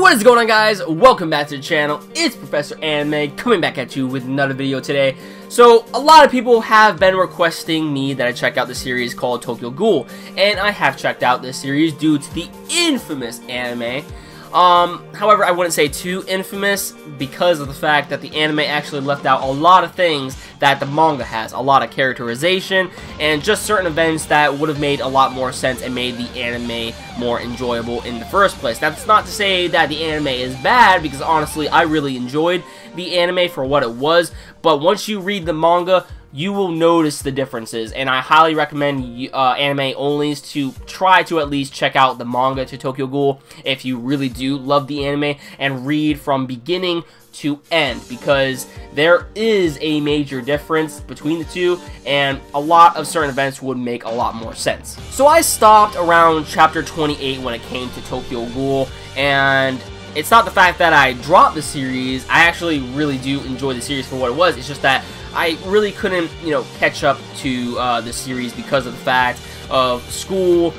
What is going on, guys? Welcome back to the channel. It's Professor Anime coming back at you with another video today. So a lot of people have been requesting me that I check out the series called Tokyo Ghoul, and I have checked out this series due to the infamous anime. However, I wouldn't say too infamous because of the fact that the anime actually left out a lot of things that the manga has. A lot of characterization and just certain events that would have made a lot more sense and made the anime more enjoyable in the first place. That's not to say that the anime is bad, because honestly, I really enjoyed the anime for what it was, but once you read the manga, you will notice the differences, and I highly recommend anime onlys to try to at least check out the manga to Tokyo Ghoul if you really do love the anime, and read from beginning to end, because there is a major difference between the two, and a lot of certain events would make a lot more sense. So I stopped around chapter 28 when it came to Tokyo Ghoul, and it's not the fact that I dropped the series. I actually really do enjoy the series for what it was. It's just that I really couldn't, catch up to the series because of the fact of school,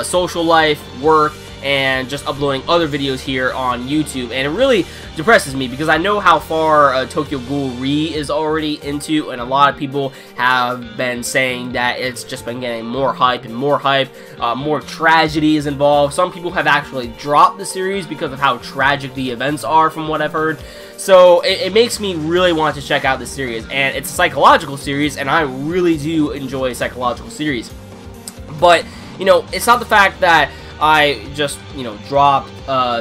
social life, work, and just uploading other videos here on YouTube. And it really depresses me because I know how far Tokyo Ghoul Re is already into, and a lot of people have been saying that it's just been getting more hype and more hype. More tragedy is involved. Some people have actually dropped the series because of how tragic the events are, from what I've heard. So it makes me really want to check out this series, and it's a psychological series, and I really do enjoy psychological series. But, it's not the fact that I just, dropped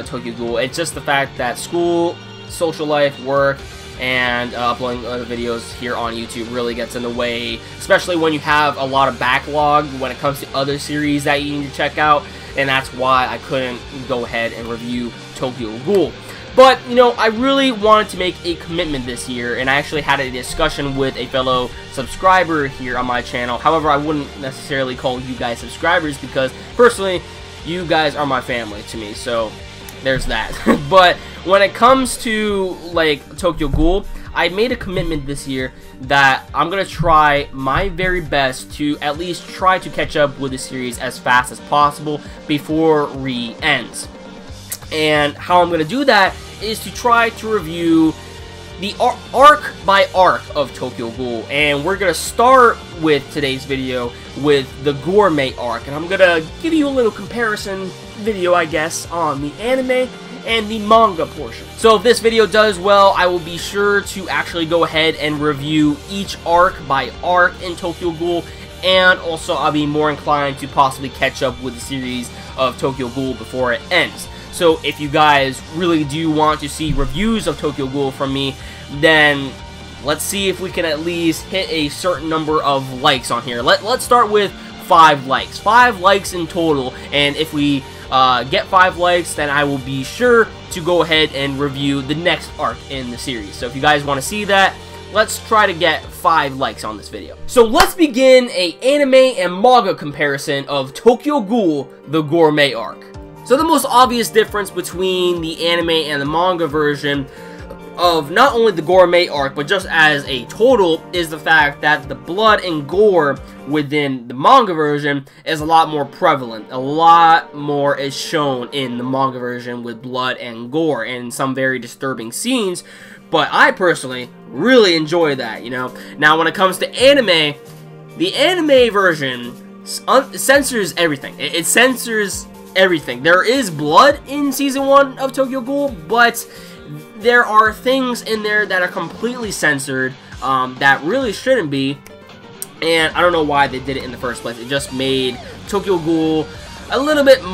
Tokyo Ghoul. It's just the fact that school, social life, work, and uploading other videos here on YouTube really gets in the way, especially when you have a lot of backlog when it comes to other series that you need to check out, and that's why I couldn't go ahead and review Tokyo Ghoul. But, I really wanted to make a commitment this year, and I actually had a discussion with a fellow subscriber here on my channel. However, I wouldn't necessarily call you guys subscribers because, personally, you guys are my family to me, so there's that. But when it comes to, Tokyo Ghoul, I made a commitment this year that I'm going to try my very best to at least try to catch up with the series as fast as possible before Re ends. And how I'm going to do that is to try to review the arc by arc of Tokyo Ghoul. And we're going to start with today's video with the Gourmet Arc. And I'm going to give you a little comparison video, I guess, on the anime and the manga portion. So if this video does well, I will be sure to actually go ahead and review each arc by arc in Tokyo Ghoul. And also I'll be more inclined to possibly catch up with the series of Tokyo Ghoul before it ends. So if you guys really do want to see reviews of Tokyo Ghoul from me, then let's see if we can at least hit a certain number of likes on here. Let's start with 5 likes. 5 likes in total, and if we get 5 likes, then I will be sure to go ahead and review the next arc in the series. So if you guys want to see that, let's try to get 5 likes on this video. So let's begin an anime and manga comparison of Tokyo Ghoul, the Gourmet Arc. So the most obvious difference between the anime and the manga version of not only the Gourmet Arc, but just as a total, is the fact that the blood and gore within the manga version is a lot more prevalent. A lot more is shown in the manga version with blood and gore and some very disturbing scenes, but I personally really enjoy that, Now when it comes to anime, the anime version censors everything. It censors everything. There is blood in Season 1 of Tokyo Ghoul, but there are things in there that are completely censored that really shouldn't be, and I don't know why they did it in the first place. It just made Tokyo Ghoul a little bit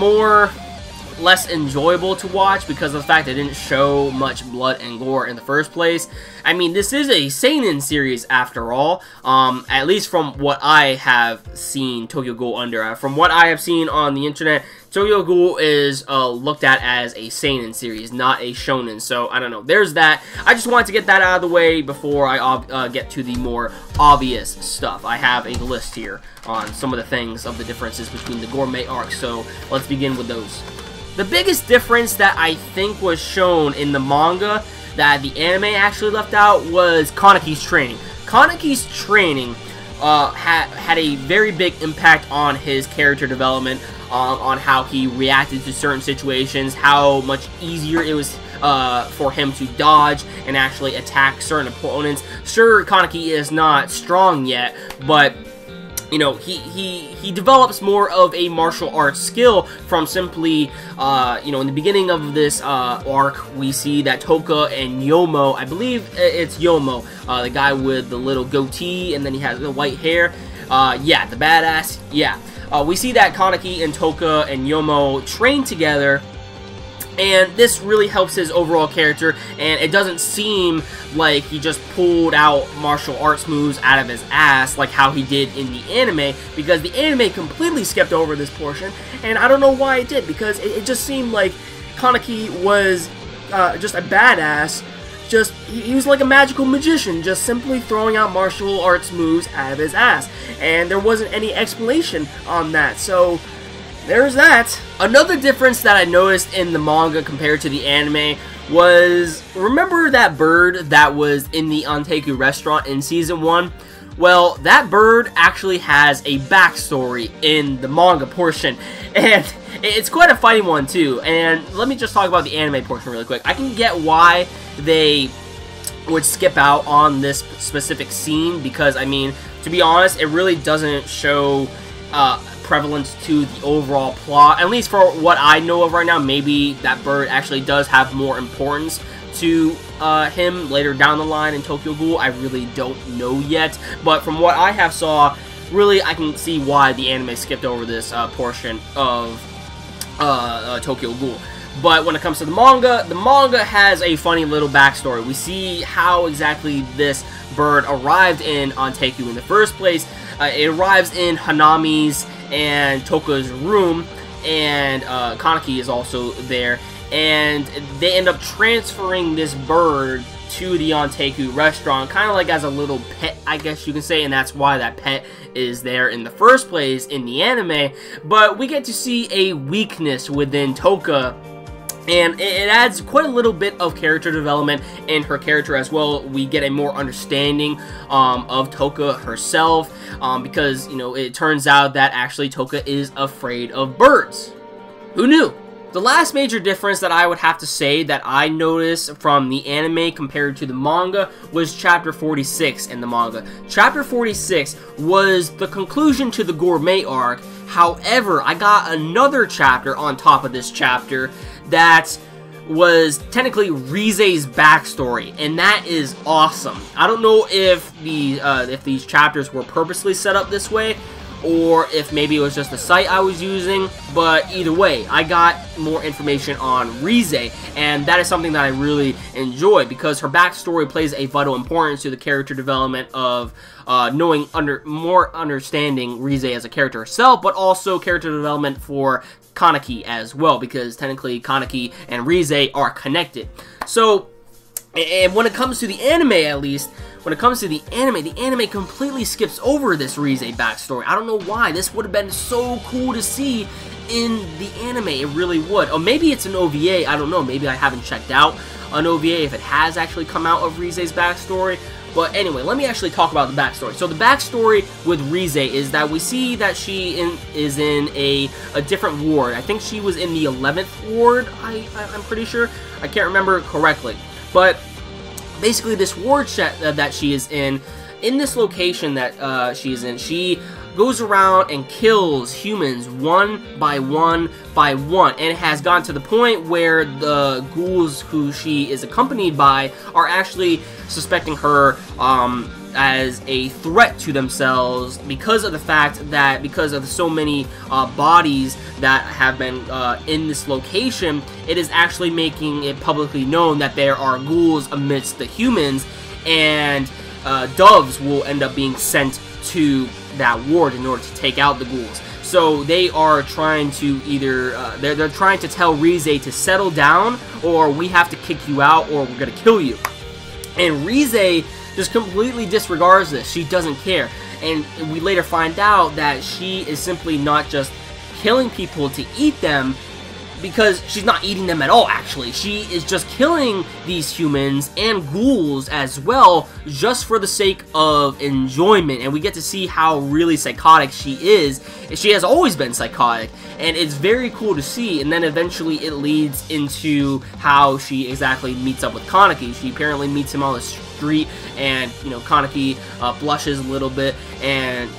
less enjoyable to watch because of the fact they didn't show much blood and gore in the first place. I mean, this is a seinen series after all, at least from what I have seen Tokyo Ghoul under. From what I have seen on the internet, Tokyo Ghoul is looked at as a seinen series, not a shonen, so I don't know. There's that. I just wanted to get that out of the way before I get to the more obvious stuff. I have a list here on some of the things of the differences between the Gourmet Arc, so let's begin with those. The biggest difference that I think was shown in the manga that the anime actually left out was Kaneki's training. Kaneki's training had a very big impact on his character development. on how he reacted to certain situations, how much easier it was for him to dodge and actually attack certain opponents. Sure, Kaneki is not strong yet, but you know, he develops more of a martial arts skill from simply, you know, in the beginning of this arc, we see that Toka and Yomo, I believe it's Yomo, the guy with the little goatee, and then he has the white hair, yeah, the badass, yeah. We see that Kaneki and Toka and Yomo train together, and this really helps his overall character, and it doesn't seem like he just pulled out martial arts moves out of his ass like how he did in the anime, because the anime completely skipped over this portion, and I don't know why it did, because it just seemed like Kaneki was just a badass. He was like a magical magician, just simply throwing out martial arts moves out of his ass, and there wasn't any explanation on that, so there's that. Another difference that I noticed in the manga compared to the anime was, remember that bird that was in the Onteku restaurant in Season 1? Well, that bird actually has a backstory in the manga portion, and it's quite a funny one too. And let me just talk about the anime portion really quick. I can get why they would skip out on this specific scene, because, I mean, to be honest, it really doesn't show prevalence to the overall plot, at least for what I know of right now. Maybe that bird actually does have more importance to him later down the line in Tokyo Ghoul. I really don't know yet, but from what I have saw, really I can see why the anime skipped over this portion of Tokyo Ghoul. But when it comes to the manga has a funny little backstory. We see how exactly this bird arrived in Onteku in the first place. It arrives in Hanami's and Toka's room, and Kaneki is also there, and they end up transferring this bird to the Onteku restaurant, kind of like as a little pet, I guess you can say, and that's why that pet is there in the first place in the anime. But we get to see a weakness within Toka, and it adds quite a little bit of character development in her character as well. We get a more understanding of Toka herself, because, you know, it turns out that actually Toka is afraid of birds. Who knew? The last major difference that I would have to say that I noticed from the anime compared to the manga was Chapter 46 in the manga. Chapter 46 was the conclusion to the Gourmet Arc. However, I got another chapter on top of this chapter that was technically Rize's backstory, and that is awesome. I don't know if these chapters were purposely set up this way, or if maybe it was just the site I was using, but either way, I got more information on Rize, and that is something that I really enjoy, because her backstory plays a vital importance to the character development of more understanding Rize as a character herself, but also character development for Kaneki as well, because technically Kaneki and Rize are connected. So, and when it comes to the anime, at least, when it comes to the anime completely skips over this Rize backstory. I don't know why. This would have been so cool to see in the anime. It really would. Or maybe it's an OVA. I don't know. Maybe I haven't checked out an OVA if it has actually come out of Rize's backstory. But anyway, let me actually talk about the backstory. So the backstory with Rize is that we see that she is in a different ward. I think she was in the 11th ward, I'm pretty sure. I can't remember correctly. But basically this ward that she is in this location that she is in, she goes around and kills humans one by one by one, and it has gotten to the point where the ghouls who she is accompanied by are actually suspecting her as a threat to themselves, because of the fact that because of so many bodies that have been in this location, it is actually making it publicly known that there are ghouls amidst the humans, and doves will end up being sent to that ward in order to take out the ghouls. So they are trying to either they're trying to tell Rize to settle down, or we have to kick you out, or we're gonna kill you. And Rize just completely disregards this. She doesn't care. And we later find out that she is simply not just killing people to eat them, because she's not eating them at all, actually. She is just killing these humans and ghouls as well, just for the sake of enjoyment, and we get to see how really psychotic she is. She has always been psychotic, and it's very cool to see, and then eventually it leads into how she exactly meets up with Kaneki. She apparently meets him on the street, and, you know, Kaneki blushes a little bit, and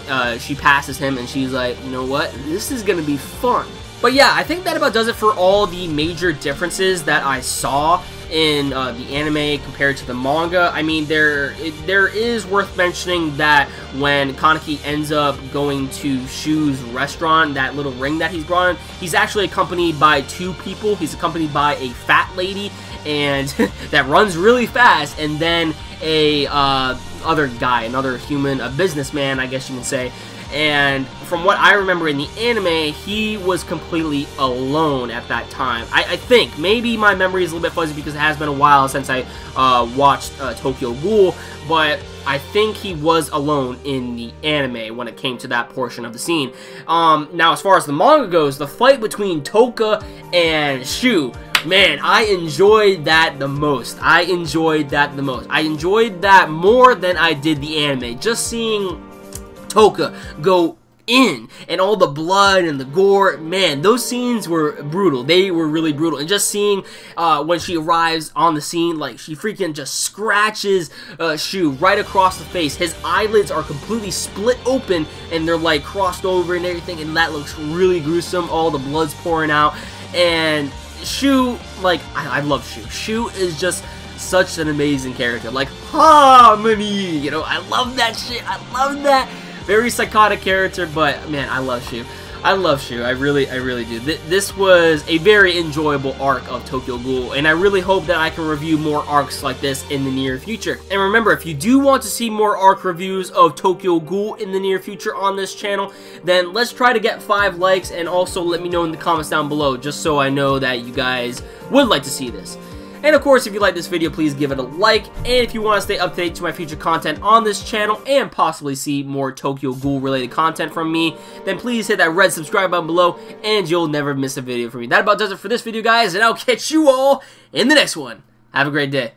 she passes him, and she's like, you know what, this is gonna be fun. But yeah, I think that about does it for all the major differences that I saw in the anime compared to the manga. I mean, there is worth mentioning that when Kaneki ends up going to Shu's restaurant, that little ring that he's brought in, he's actually accompanied by 2 people. He's accompanied by a fat lady and that runs really fast, and then a other guy, another human, a businessman, I guess you can say. And from what I remember in the anime, he was completely alone at that time. I think, maybe my memory is a little bit fuzzy because it has been a while since I watched Tokyo Ghoul, but I think he was alone in the anime when it came to that portion of the scene. Now, as far as the manga goes, the fight between Toka and Shu, man, I enjoyed that the most. I enjoyed that more than I did the anime. Just seeing Toka go in, and all the blood and the gore, man, those scenes were brutal. They were really brutal. And just seeing when she arrives on the scene, like, she freaking just scratches Shu right across the face. His eyelids are completely split open, and they're like crossed over and everything, and that looks really gruesome. All the blood's pouring out, and Shu, like, I love Shu. Shu is just such an amazing character. Like, harmony, you know, I love that shit. I love that. Very psychotic character, but man, I love Shu. I love Shu. I really do. This was a very enjoyable arc of Tokyo Ghoul, and I really hope that I can review more arcs like this in the near future. And remember, if you do want to see more arc reviews of Tokyo Ghoul in the near future on this channel, then let's try to get 5 likes, and also let me know in the comments down below, just so I know that you guys would like to see this. And of course, if you like this video, please give it a like, and if you want to stay up to date to my future content on this channel, and possibly see more Tokyo Ghoul related content from me, then please hit that red subscribe button below, and you'll never miss a video from me. That about does it for this video, guys, and I'll catch you all in the next one. Have a great day.